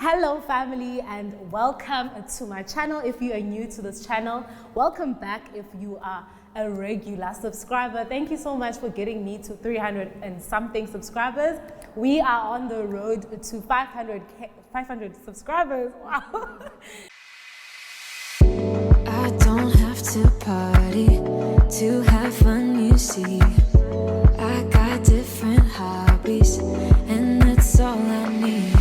Hello family and welcome to my channel. If you are new to this channel, welcome back. If you are a regular subscriber, thank you so much for getting me to 300 and something subscribers. We are on the road to 500 subscribers. Wow. I don't have to party to have fun, you see. I got different hobbies and that's all I need.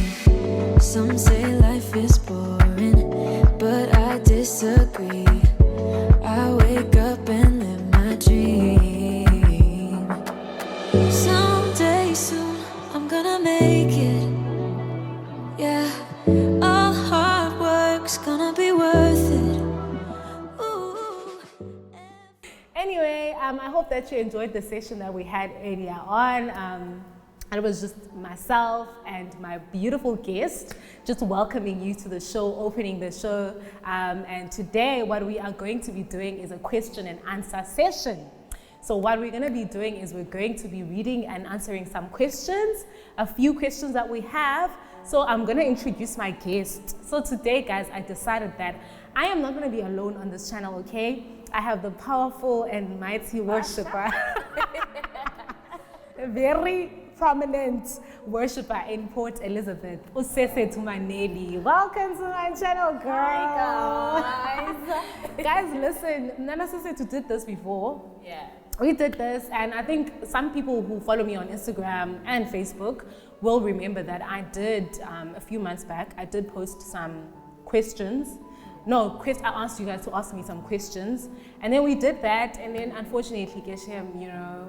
Some say life is boring, but I disagree. I wake up and live my dream. Someday soon I'm gonna make it. Yeah, all hard work's gonna be worth it. Ooh. Anyway, I hope that you enjoyed the session that we had earlier on. It was just myself and my beautiful guest just welcoming you to the show, opening the show. And today what we are going to be doing is a question and answer session. So what we're going to be doing is we're going to be reading and answering some questions, a few questions that we have. So I'm going to introduce my guest. So today, guys, I decided that I am not going to be alone on this channel, okay? I have the powerful and mighty worshiper. Very prominent worshiper in Port Elizabeth, Sesethu Maneli. Welcome to my channel, girl. Hi guys. Guys, listen, Nana Sesethu did this before. Yeah. We did this, and I think some people who follow me on Instagram and Facebook will remember that I did, a few months back, I did post some questions. No, I asked you guys to ask me some questions, and then we did that, and then unfortunately, Geshem, you know,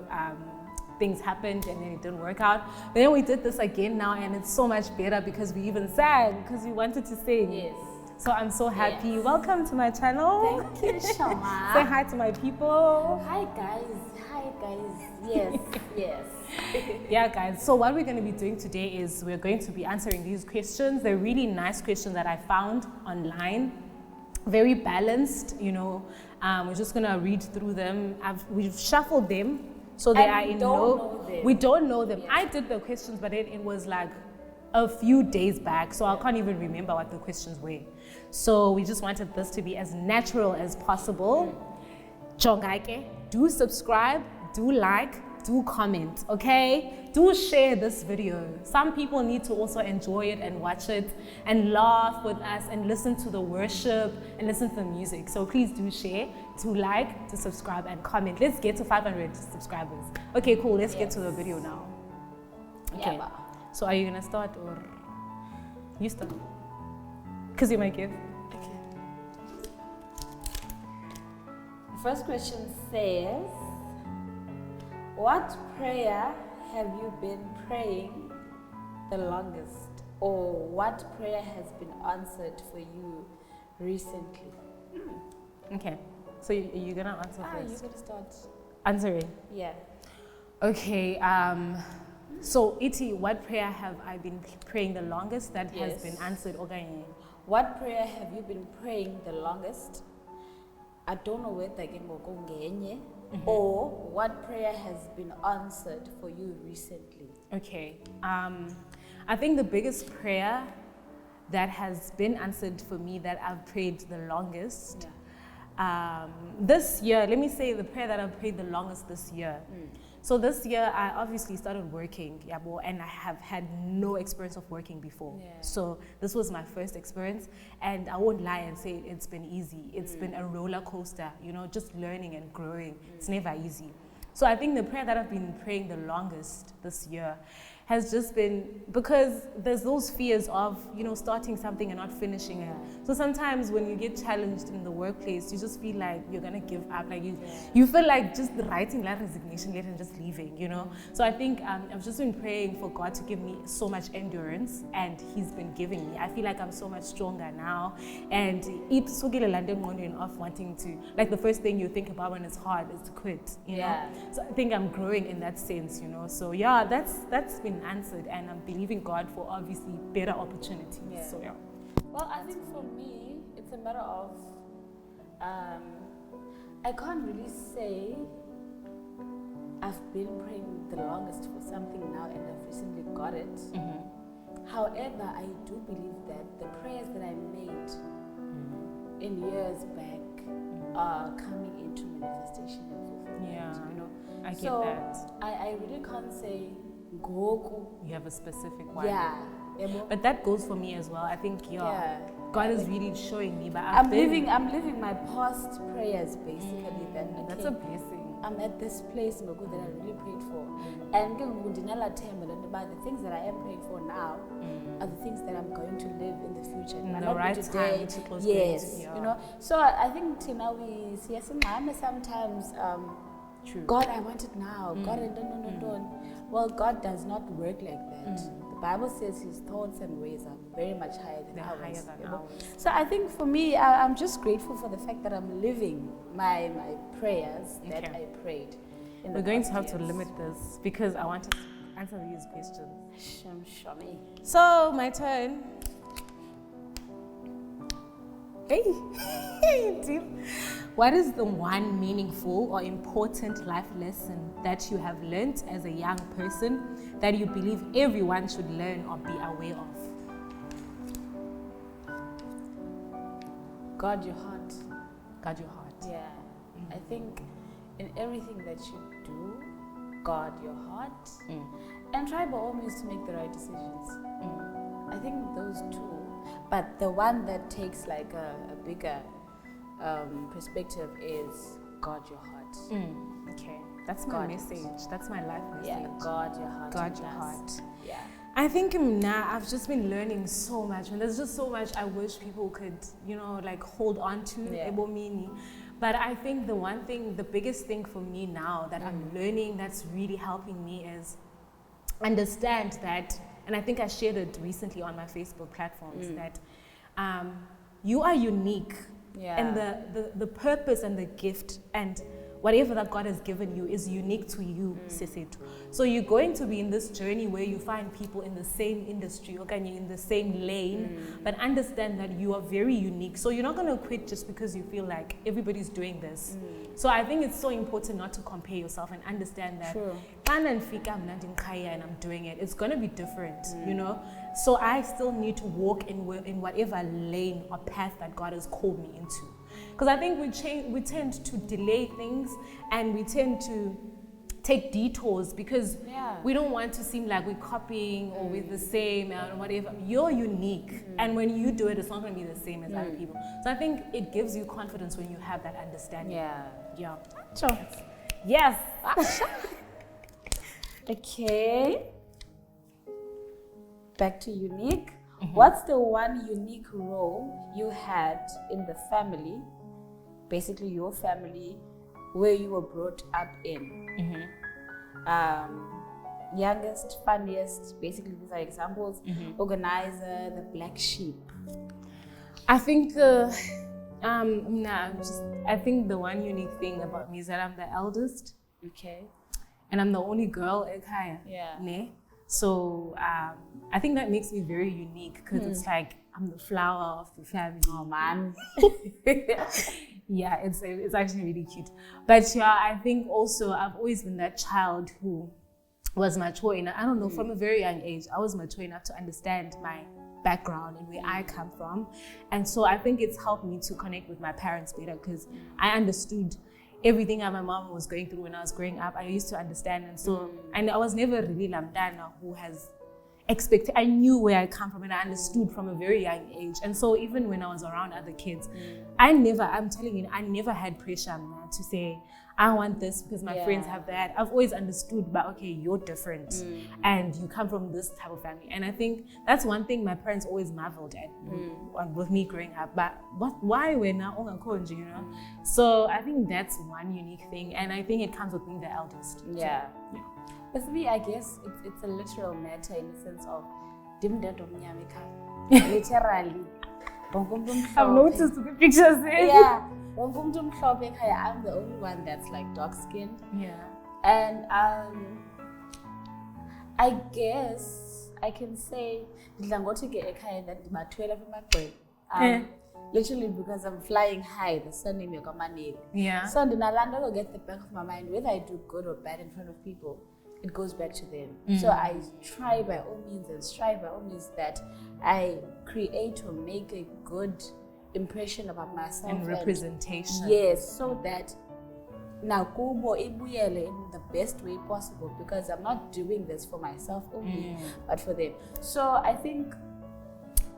things happened and then it didn't work out. But then we did this again now and it's so much better because we even sang, because we wanted to sing. Yes. So I'm so happy. Yes. Welcome to my channel. Thank you, Shama. Say hi to my people. Hi guys. Hi guys. Yes. Yes. Yeah, guys. So what we're going to be doing today is we're going to be answering these questions. They're really nice questions that I found online. Very balanced, you know. We're just going to read through them. We've shuffled them. So they are in we don't know them. Yeah. I did the questions, but it was like a few days back, so I can't even remember what the questions were. So we just wanted this to be as natural as possible. Jongaike, do subscribe, do like, do comment, okay? Do share this video. Some people need to also enjoy it and watch it and laugh with us and listen to the worship and listen to the music. So please do share, do like, to subscribe and comment. Let's get to 500 subscribers. Okay, cool. Let's get to the video now. Okay. Yeah, so are you gonna start or you start? Because you might give. Okay. The first question says, what prayer have you been praying the longest? Or what prayer has been answered for you recently? Okay. So you're gonna answer first? You're gonna start. Answering? Yeah. Okay. So Iti, what prayer have I been praying the longest that has been answered? Okay. What prayer have you been praying the longest? I don't know whether I can go ngenye. Or what prayer has been answered for you recently? Okay. I think the biggest prayer that has been answered for me that I've prayed the longest, this year, let me say the prayer that I've prayed the longest this year. So this year, I obviously started working, and I have had no experience of working before. Yeah. So this was my first experience, and I won't lie and say it's been easy. It's been a roller coaster, you know, just learning and growing. It's never easy. So I think the prayer that I've been praying the longest this year has just been, because there's those fears of, you know, starting something and not finishing it. So sometimes when you get challenged in the workplace, you just feel like you're gonna give up. Like you feel like just writing that resignation letter and just leaving, you know? So I think I've just been praying for God to give me so much endurance, and He's been giving me. I feel like I'm so much stronger now. And it's off wanting to, like the first thing you think about when it's hard is to quit, you know? So I think I'm growing in that sense, you know? So yeah, that's been answered, and I'm believing God for obviously better opportunities. So yeah. Well, I think for me, it's a matter of I can't really say I've been praying the longest for something now and I've recently got it. However, I do believe that the prayers that I made in years back are coming into manifestation and fulfillment. Yeah, You know, I get so that. I really can't say goku. You have a specific one. Yeah. But that goes for me as well. I think God is really showing me. But I'm living my past prayers basically. That okay, that's a blessing. I'm at this place that I really prayed for, and the things that I am praying for now are the things that I'm going to live in the future. In the right time to close yes, yeah. you know. So I think Tina, we see sometimes. True. God, I want it now. God, don't. Well, God does not work like that. The Bible says His thoughts and ways are very much higher than ours. So I think for me, I'm just grateful for the fact that I'm living my prayers that I prayed. We're going to have to limit this because I want to answer these questions. Show me. So my turn. Hey, deep. What is the one meaningful or important life lesson that you have learned as a young person that you believe everyone should learn or be aware of? Guard your heart. Guard your heart. Yeah. I think in everything that you do, guard your heart and try by all means to make the right decisions. I think those two. But the one that takes like a bigger perspective is guard your heart. Okay, that's my message. That's my life message. Yeah, guard your heart. Guard your heart. Yeah. I think now I've just been learning so much, and there's just so much I wish people could, like hold on to. Ebomini. But I think the biggest thing for me now that I'm learning that's really helping me is understand that, and I think I shared it recently on my Facebook platforms, that you are unique. Yeah. And the purpose and the gift and whatever that God has given you is unique to you, Sesethu. So you're going to be in this journey where you find people in the same industry, okay, in the same lane, but understand that you are very unique. So you're not going to quit just because you feel like everybody's doing this. So I think it's so important not to compare yourself and understand that and I'm doing it, it's going to be different, So I still need to walk in whatever lane or path that God has called me into. Because I think we tend to delay things and we tend to take detours because we don't want to seem like we're copying or we're the same or whatever. You're unique, and when you do it, it's not going to be the same as other people. So I think it gives you confidence when you have that understanding. Yeah. Sure. Yes. Okay. Back to unique. What's the one unique role you had in the family, basically your family, where you were brought up in? Youngest, funniest, basically these are examples. Organizer, the black sheep. I think I think the one unique thing about me is that I'm the eldest. Okay. And I'm the only girl at Kaya. Ne? So I think that makes me very unique because it's like I'm the flower of the family. Oh man. Yeah, it's actually really cute. But I think also I've always been that child who was mature enough. I don't know, from a very young age, I was mature enough to understand my background and where I come from. And so I think it's helped me to connect with my parents better because I understood everything that my mom was going through when I was growing up. I used to understand, and so and I was never really Lamdana who has expected. I knew where I come from and I understood from a very young age. And so even when I was around other kids, I'm telling you, I never had pressure to say I want this because my friends have that. I've always understood, but okay, you're different and you come from this type of family. And I think that's one thing my parents always marveled at with me growing up. But why we're now all Konji, So I think that's one unique thing, and I think it comes with being the eldest. Yeah. But for me, I guess it's a literal matter in the sense of literally. I've noticed the pictures there. Yeah. I'm the only one that's like dark skinned. Yeah. And I guess I can say literally because I'm flying high, the surname Maneli. Yeah. So the Nalanda will get the back of my mind whether I do good or bad in front of people. it goes back to them. So I try by all means and strive by all means that I create or make a good impression about myself and representation. Yes, so that now kubo ibuyele in the best way possible, because I'm not doing this for myself only, but for them. So I think,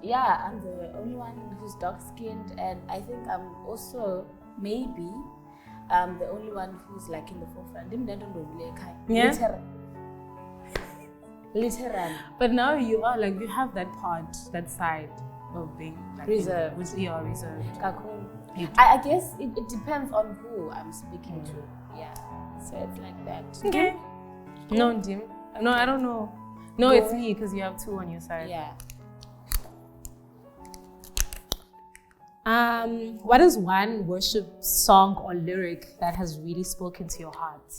yeah, I'm the only one who's dark-skinned, and I think I'm also maybe the only one who's like in the forefront. Yeah. Literally. But now you are like, you have that part, that side of being like Reserved. Reserved. I guess it depends on who I'm speaking to. Yeah. So it's like that. Okay. No, Dim. No, I don't know. No, it's me, because you have two on your side. Yeah. What is one worship song or lyric that has really spoken to your heart?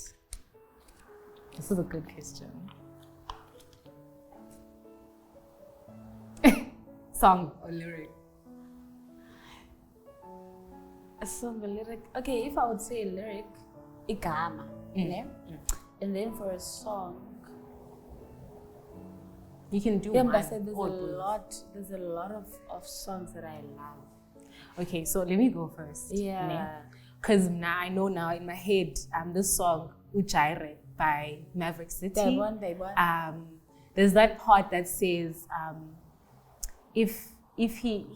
This is a good question. Song or lyric? A song, a lyric. Okay, if I would say a lyric, igama, and then for a song, you can do yeah, one. but I said there's a lot of songs that I love. Okay, so let me go first. Yeah. Because now I know now in my head, this song Ujaire by Maverick City. They won. There's that part that says, if he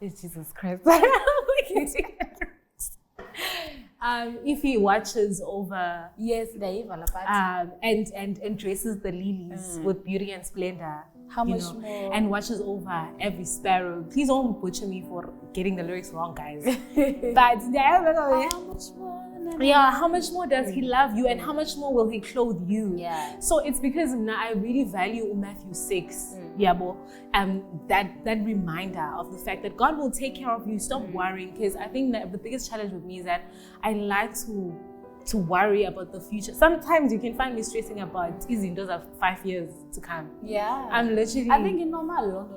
Jesus Christ. If he watches over, yes, and dresses the lilies with beauty and splendor, how much more, and watches over every sparrow. Please don't butcher me for getting the lyrics wrong, guys. But how much more? Yeah, how much more does he love you, and how much more will he clothe you? Yeah. So it's because now I really value Matthew 6, that reminder of the fact that God will take care of you. Stop worrying, because I think that the biggest challenge with me is that I like to worry about the future. Sometimes you can find me stressing about izinto of 5 years to come. Yeah. I'm literally. I think it's normal.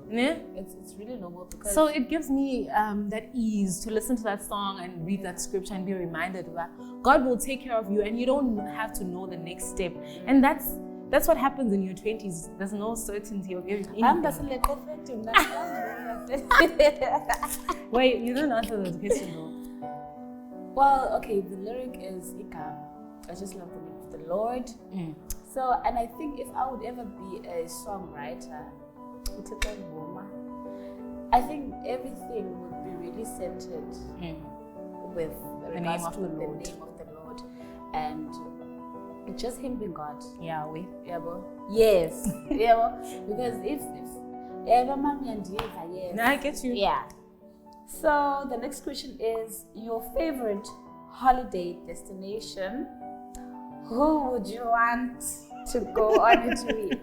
Yeah? It's really normal, because so it gives me that ease to listen to that song and read that scripture and be reminded that God will take care of you, and you don't have to know the next step. And that's what happens in your 20s. There's no certainty of anything. Wait, you don't answer the question though. Well, okay, the lyric is Ika. I just love the name of the Lord. So, and I think if I would ever be a songwriter, I think everything would be really centered with the name of the Lord, and just Him being God. Yahweh. Yes. Because if I get you. Yeah. So the next question is your favorite holiday destination. Who would you want to go on it with?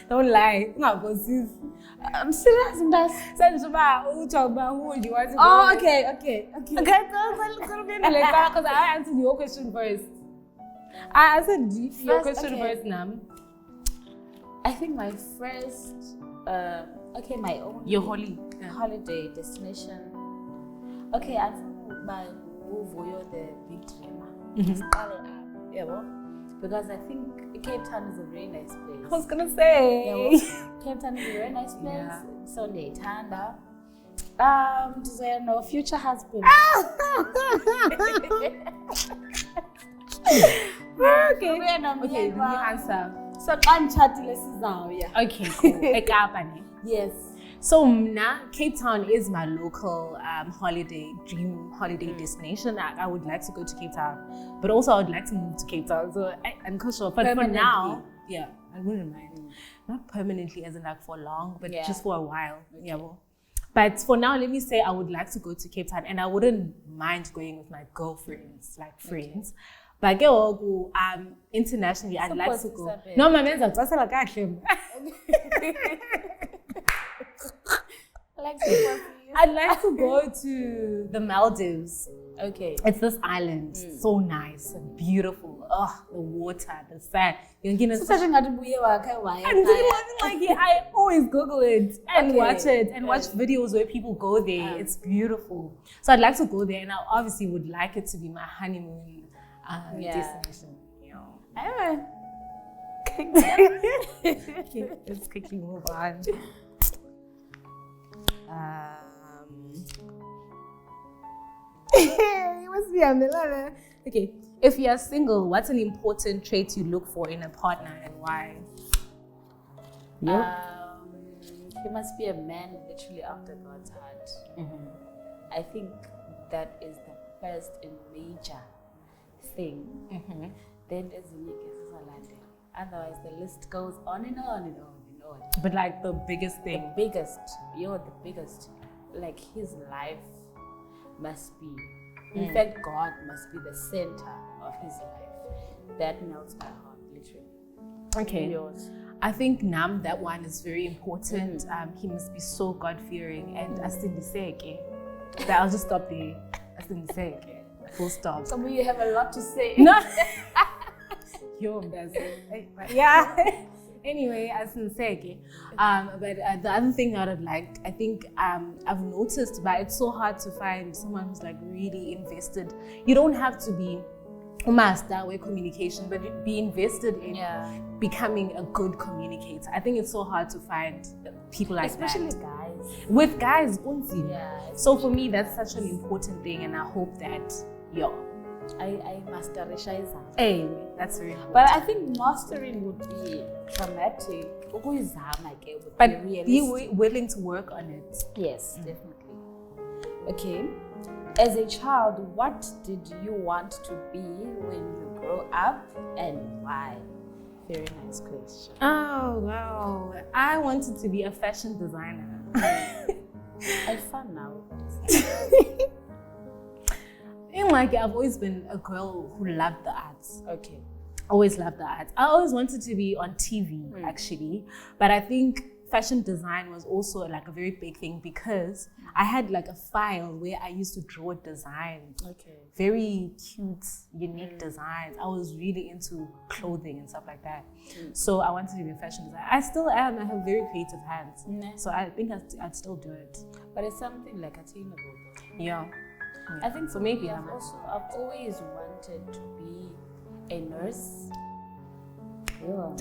Don't lie. I'm serious. Who would you want to go? Oh, okay. Because I answered your question first. I answered your question first, Nam. I think my first, my own. Your holiday destination. Okay, I'm from my the big dreamer. Because I think Cape Town is a very nice place. I was gonna say. Cape Town is a very nice place. Yeah. So Tanda. No future husband. Okay, let me answer. So okay, cool. Yes. So Cape Town is my local dream holiday destination. I would like to go to Cape Town, but also I would like to move to Cape Town. So I'm not sure. But for now, yeah, I wouldn't mind. Not permanently, as in like for long, but just for a while. Okay. Yeah. But for now, let me say I would like to go to Cape Town, and I wouldn't mind going with my girlfriends, like friends. But internationally, I'd like to go. No, my man's like I'd like to go to the Maldives. Okay. It's this island, so nice and beautiful. Oh, the water, the sand. I always Google it and watch it and watch videos where people go there. It's beautiful. So I'd like to go there, and I obviously would like it to be my honeymoon destination. You know. Let's quickly move on. You must be a Milana. Okay. If you are single, what's an important trait you look for in a partner and why? He must be a man literally after God's heart. I think that is the first and major thing. Then there's otherwise the list goes on and on and on and on. But like the biggest thing. The biggest. Like his life must be. In fact, God must be the center of his life. That melts my heart, literally. Okay. Yours. I think that one is very important. He must be so God-fearing and asindiseke. I'll just stop there. Asindiseke. Full stop. Some of you have a lot to say. No. You're embarrassing. Yeah. Anyway, asindiseke. But the other thing that I'd like, I think I've noticed, but it's so hard to find someone who's like really invested. You don't have to be a master with communication, but be invested in becoming a good communicator. I think it's so hard to find people like especially that. guys. With guys, unzi. Yeah. So for me, that's such an important thing, and I hope that I masterize. Hey, that's very important. But I think mastering would be traumatic. But be be willing to work on it. Yes, definitely. Okay. As a child, what did you want to be when you grow up and why? Very nice question. Oh, wow. I wanted to be a fashion designer. I found now. I've always been a girl who loved the arts. Okay. Always loved the arts. I always wanted to be on TV, actually. But I think fashion design was also like a very big thing because I had like a file where I used to draw designs. Okay. Very cute, unique designs. I was really into clothing and stuff like that. So I wanted to be a fashion designer. I still am. I have very creative hands. So I think I'd still do it. But it's something like attainable. Yeah. I think so. Maybe I've always wanted to be a nurse. Yes.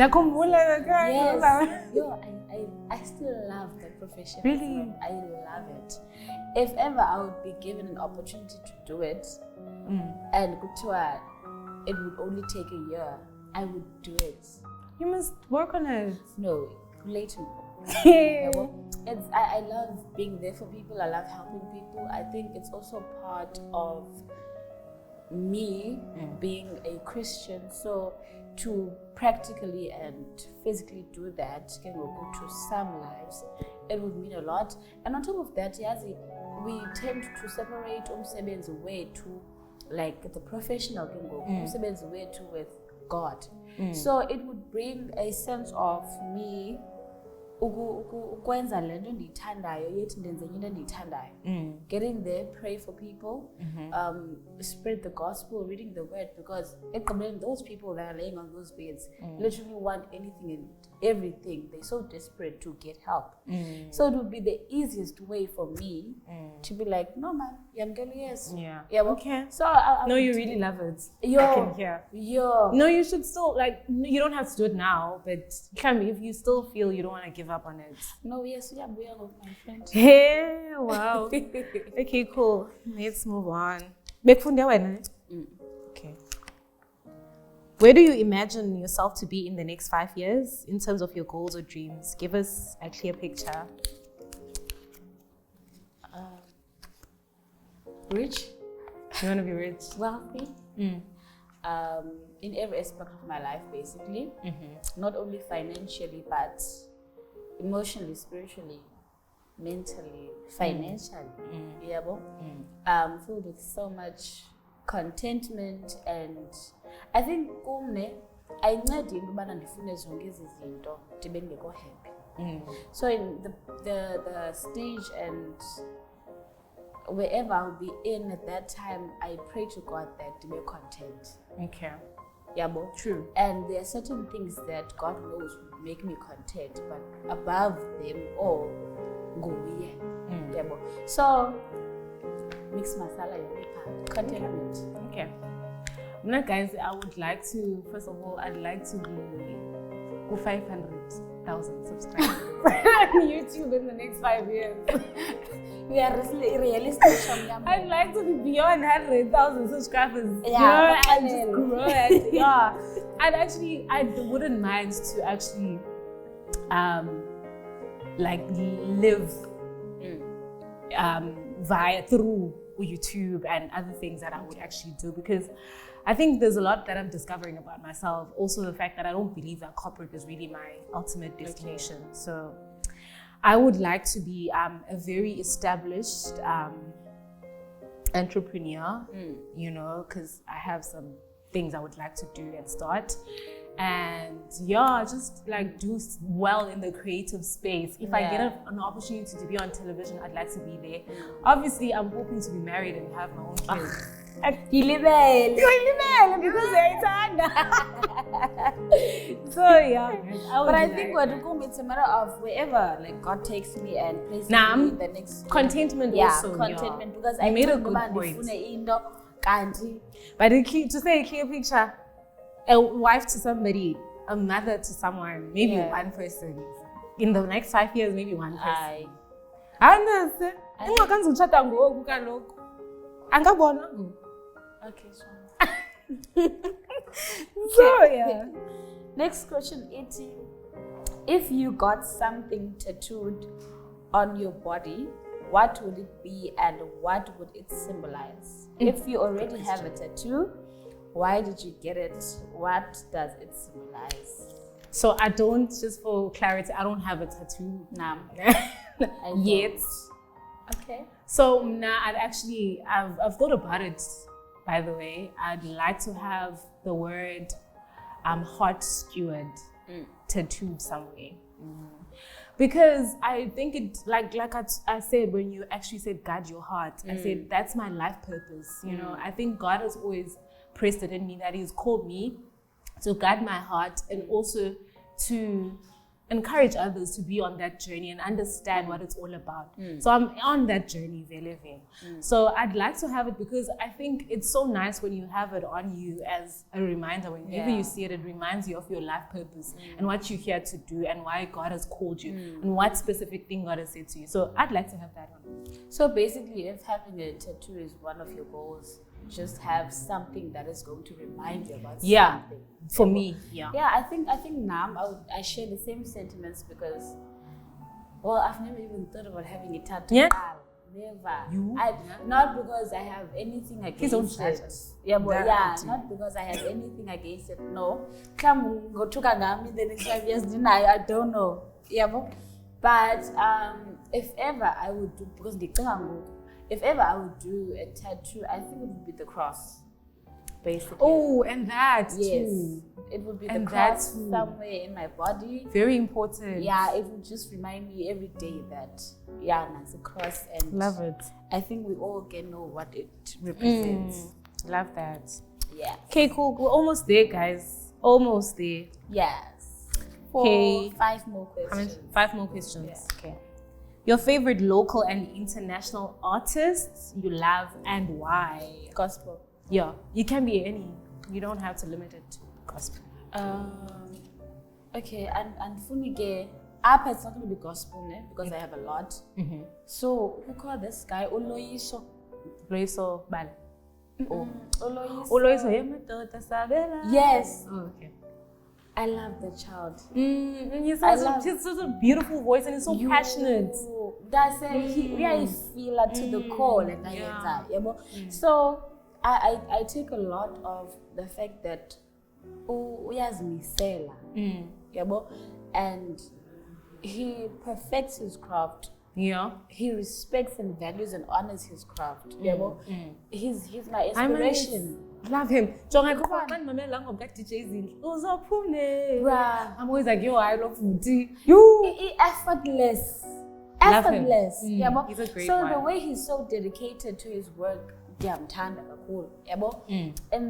I still love that profession. Really? I love it. If ever I would be given an opportunity to do it, and it would only take a year, I would do it. You must work on it. No, later. I love being there for people. I love helping people. I think it's also part of me being a Christian. So to practically and physically do that, can go to some lives, it would mean a lot. And on top of that, we tend to separate umsebenzi wethu, like the professional can go umsebenzi wethu with God. So it would bring a sense of me ukwenza lento endiyithandayo yethi ndenze into endiyithandayo, getting there, pray for people, spread the gospel, reading the word, because those people that are laying on those beds literally want anything and everything. They're so desperate to get help. So it would be the easiest way for me to be like, no man, yes. Yeah, okay. So no, you really love it. I can hear. No, you should still, like, you don't have to do it now, but you can, if you still feel you don't want to give up on it. No, yes, we are with my friend. Hey, wow. Okay, cool. Let's move on. Okay. Where do you imagine yourself to be in the next 5 years in terms of your goals or dreams? Give us a clear picture. Rich. You want to be rich? Wealthy. In every aspect of my life, basically. Not only financially, but emotionally, spiritually, mentally, financially. Filled with so much contentment, and I think ayincedi into yobana ndifune zonke ezi zinto ndibe ndingekho happy. So in the stage and wherever I'll be in at that time, I pray to God that to be content. Okay. Yabo. True. And there are certain things that God knows would make me content, but above them all, go yabo. So mix masala contentment. Okay. Now, guys, I would like to, first of all, I'd like to be 500,000 subscribers on YouTube in the next 5 years. We are realistic. I'd like to be beyond 100,000 subscribers. Yeah, and just grow it. Yeah. And actually, I wouldn't mind to actually, like live through YouTube and other things that I would actually do, because I think there's a lot that I'm discovering about myself. Also, the fact that I don't believe that corporate is really my ultimate destination. Okay. So I would like to be a very established entrepreneur, you know, because I have some things I would like to do and start. And yeah, just like do well in the creative space. If I get an opportunity to be on television, I'd like to be there. Obviously, I'm hoping to be married and have my own kids. Because so yeah, but I think what it's a matter of wherever like God takes me and places me in the next contentment. Also, contentment, because I made a good point. But to say a clear picture, a wife to somebody, a mother to someone, maybe one person. In the next 5 years, maybe one person. I understand. Okay, so yeah. Next question, Iti. If you got something tattooed on your body, what would it be and what would it symbolize? If you already have a tattoo, why did you get it? What does it symbolize? So I don't, just for clarity, I don't have a tattoo now. Yet. Okay. So now I've thought about it, by the way. I'd like to have the word hot steward tattooed somewhere. Because I think it, like I said, when you actually said guard your heart, I said that's my life purpose. You know, I think God has always pressed it in me that He's called me to guard my heart and also to encourage others to be on that journey and understand what it's all about. So I'm on that journey, So I'd like to have it because I think it's so nice when you have it on you as a reminder. Whenever you see it, it reminds you of your life purpose and what you're here to do and why God has called you and what specific thing God has said to you. So I'd like to have that on. So basically, if having a tattoo is one of your goals, just have something that is going to remind you about something. For me, I think now I share the same sentiments because, well, I've never even thought about having a tattoo. Never. Not because I have anything against it. Not because I have anything against it. No. Come go to Kagami the next 5 years, I don't know. But if ever I would do, because if ever I would do a tattoo, I think it would be the cross, basically. Oh, and that too. It would be the cross somewhere in my body. Very important. Yeah, it would just remind me every day that, it's a cross. And love it. I think we all can know what it represents. Love that. Yeah. Okay, cool. We're almost there, guys. Almost there. Yes. Okay. 5 more questions. 5 more questions. Yeah. Okay. Your favorite local and international artists you love and why? Gospel. Yeah, you can be any. You don't have to limit it to gospel. Okay, and Funige, it's not going to be gospel, because I have a lot. So, who called this guy? Oloyiso. Oloyiso Bale. Oloyiso. Yes. Oh, okay. I love the child. He's such a beautiful voice and he's so passionate. That's it. He feel to the core. So I take a lot of the fact that and he perfects his craft. Yeah. He respects and values and honors his craft. He's my inspiration. Love him. I'm always like, yo, I love Futi. Effortless. He's a great one. So the way he's so dedicated to his work, and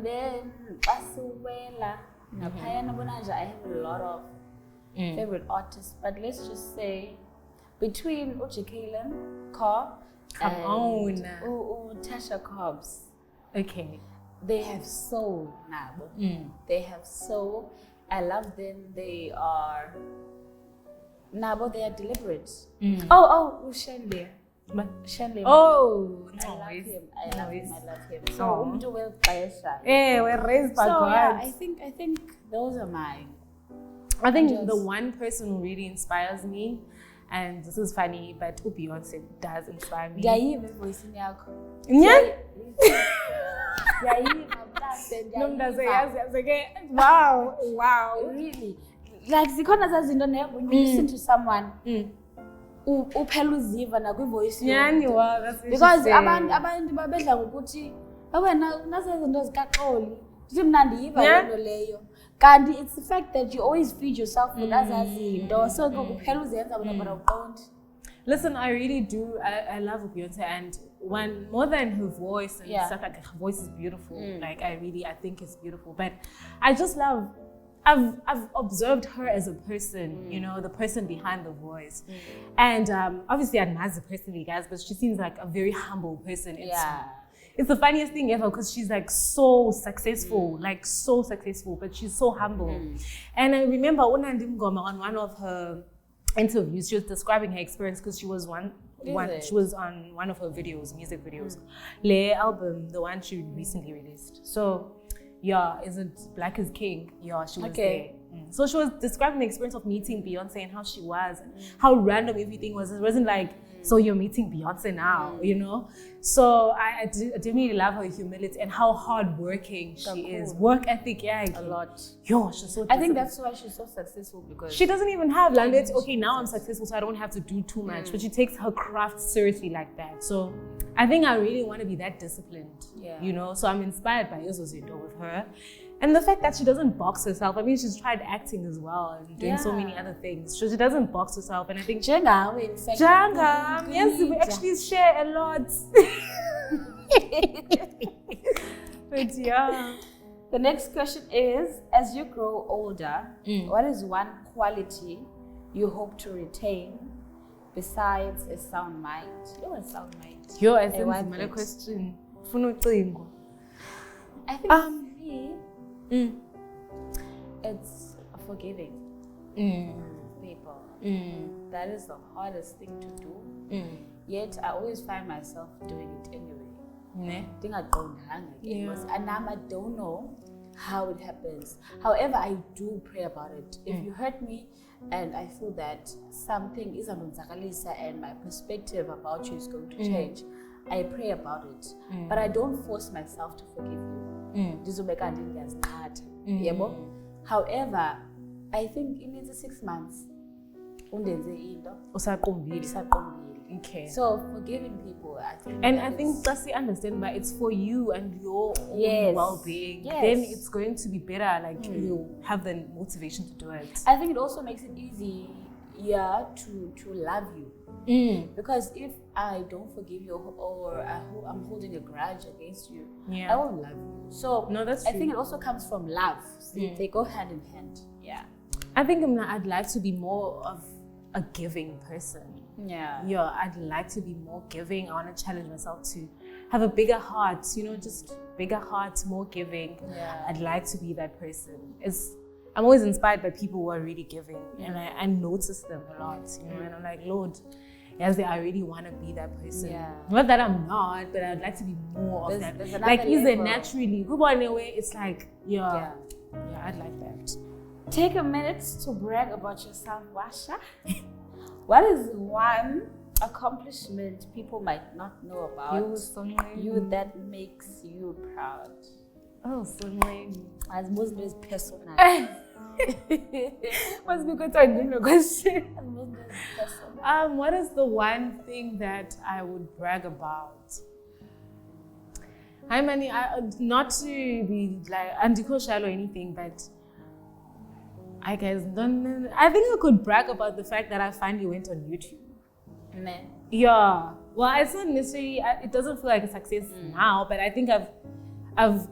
then I have a lot of favorite artists, but let's just say between Uche Kalen, Carr, and Tasha Cobbs. Okay. they have soul, Nabo. They have soul. I love them. They are Nabo. They are deliberate. Shenle. Shenle. Oh, I love him. I love him. So Oh. yeah, we're raised by so God. yeah, I think those are mine. I think the one person who really inspires me, and this is funny, but Beyonce does inspire me. Ndiyayiva voice yakho. Yeah. Ndiyayiva. Wow. Really. Like zikhona zazinto when you listen to someone uphela uziva nakwi-voice because abantu babedla ngokuthi wena unasezinto zikaxoli ndithi mna ndiyiva lento leyo kanti it's the fact that you always feed yourself with azazinto so kuphela uzenza bona but awuqondi. Listen, I really do. I love Beyonce, and more than her voice and stuff like her voice is beautiful. Like I think it's beautiful. But I just love. I've observed her as a person, you know, the person behind the voice, and obviously I admire her personally, guys. But she seems like a very humble person. It's the funniest thing ever because she's like so successful, but she's so humble. And I remember on one of her interviews, she was describing her experience because she was she was on one of her videos, music videos, Le album, the one she recently released. So yeah, is it Black is King? Yeah, she was there. So she was describing the experience of meeting Beyonce and how she was, and how random everything was. It wasn't like, so you're meeting Beyonce now, you know? So I definitely love her humility and how hardworking she is. Work ethic, a lot. Yo, she's so. I think that's why she's so successful because she doesn't even have okay, now I'm successful, so I don't have to do too much. But she takes her craft seriously like that. So I think I really want to be that disciplined, you know? So I'm inspired by Yozozindo with her. And the fact that she doesn't box herself, I mean, she's tried acting as well and doing so many other things. So she doesn't box herself, and I think Jenga, yes, we actually share a lot. But yeah. The next question is, as you grow older, what is one quality you hope to retain besides a sound mind? A sound mind. Yo, I think it's my question. I think for me, it's forgiving people. That is the hardest thing to do. Yet I always find myself doing it anyway. Because I don't know how it happens. However, I do pray about it. If you hurt me and I feel that something is and my perspective about you is going to change, I pray about it. But I don't force myself to forgive you. However, I think it needs 6 months. Okay. So forgiving people, I think. And I think that's the understanding, but it's for you and your own well-being. Then it's going to be better. Like you'll have the motivation to do it. I think it also makes it easier to love you. Because if I don't forgive you or I'm holding a grudge against you, I won't love you. So that's true. I think it also comes from love. So they go hand in hand. Yeah. I think I'd like to be more of a giving person. Yeah, I'd like to be more giving. I want to challenge myself to have a bigger heart, you know, just bigger heart, more giving. I'd like to be that person. I'm always inspired by people who are really giving, and I notice them a lot, you know, and I'm like, Lord, I really want to be that person. Not that I'm not, but I'd like to be more of that. Like, is it naturally? It's like, I'd like that. Take a minute to brag about yourself, Washa. What is one accomplishment people might not know about you that makes you proud? Oh, Sonlane. As Muslim is personal. Must be good to do a question. What is the one thing that I would brag about? I mean, not to be like anti-social or anything, but I guess I think I could brag about the fact that I finally went on YouTube. Yeah. Well, it's not necessarily. It doesn't feel like a success now, but I think I've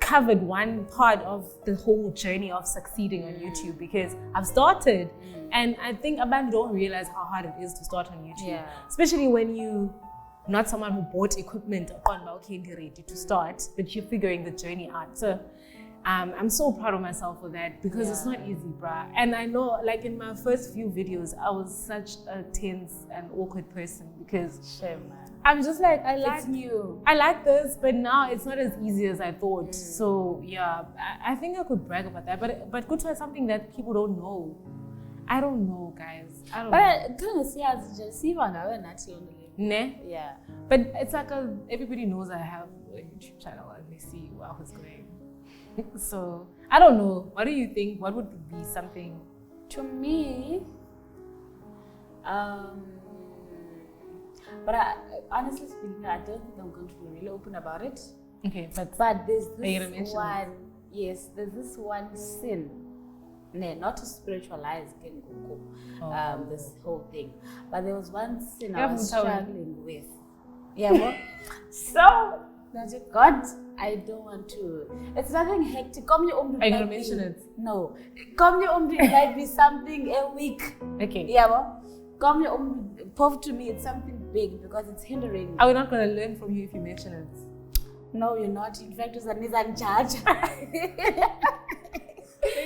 covered one part of the whole journey of succeeding on YouTube because I've started, and I think abantu don't realize how hard it is to start on YouTube, especially when you not someone who bought equipment upon okay, ready to start, but you're figuring the journey out. So I'm so proud of myself for that because it's not easy, bruh. And I know, like in my first few videos, I was such a tense and awkward person because I'm just like, I like this, but now it's not as easy as I thought. So yeah, I think I could brag about that, but good try something that people don't know. I don't know, guys. I don't know. Ne? Yeah. But it's like everybody knows I have a YouTube channel and they see how it's going. So I don't know. What do you think? What would be something? To me, but honestly speaking, I don't think I'm going to be really open about it. Okay, but there's this one. Yes, there's this one sin. Not to spiritualize this whole thing, but there was one sin I was struggling with. Yeah, well, so God, I don't want to. It's nothing hectic. Are you gonna mention it? No. It might be something a week. Okay. Yeah, well, prove to me it's something big because it's hindering. Are we not gonna learn from you if you mention it? No, you're not. In fact, it's an charge.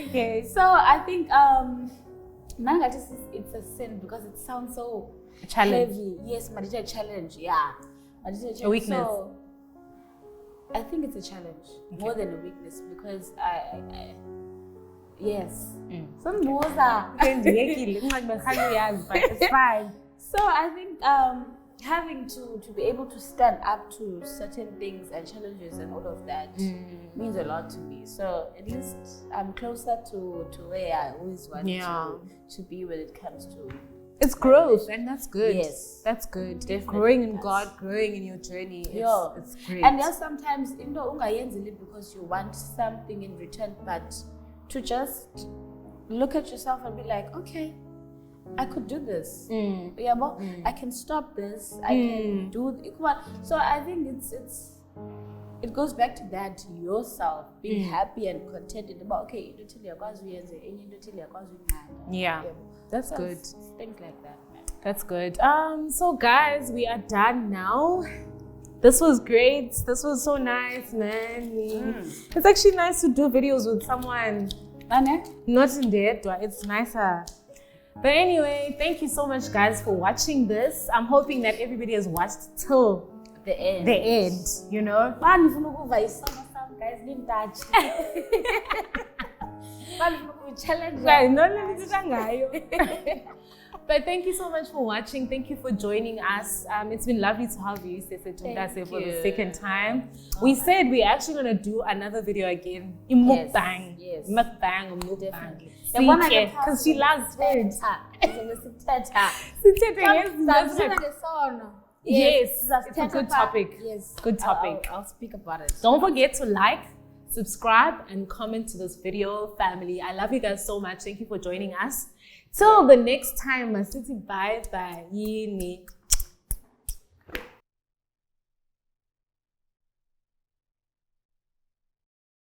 Okay. So I think it's a sin because it sounds so heavy. Yes, but it's a challenge. Yeah, a weakness. So I think it's a challenge more than a weakness because I yes. Some more are. But it's fine. So I think having to be able to stand up to certain things and challenges and all of that means a lot to me. So at least I'm closer to where I always want to be when it comes to. It's growth, and that's good. Yes, that's good. Definitely growing in God, growing in your journey. It's great. And there's sometimes because you want something in return, but to just look at yourself and be like, okay, I could do this. I can stop this. I can do it. So I think it goes back to that yourself being happy and contented about okay, yeah. That's good. Things like that, man. That's good. So guys, we are done now. This was great. This was so nice, man. It's actually nice to do videos with someone not in there. It's nicer. But anyway, thank you so much, guys, for watching this. I'm hoping that everybody has watched till the end. You know. Guys, in touch. But thank you so much for watching. Thank you for joining us. It's been lovely to have you, Sesethu, for the second time. We said we're actually going to do another video again. Mukbang. Yes. Mukbang or mukbang. Because she loves food. Yes, it's a good topic. Yes, good topic. I'll speak about it. Don't forget to like, subscribe, and comment to this video, family. I love you guys so much. Thank you for joining us. Till the next time, bye bye.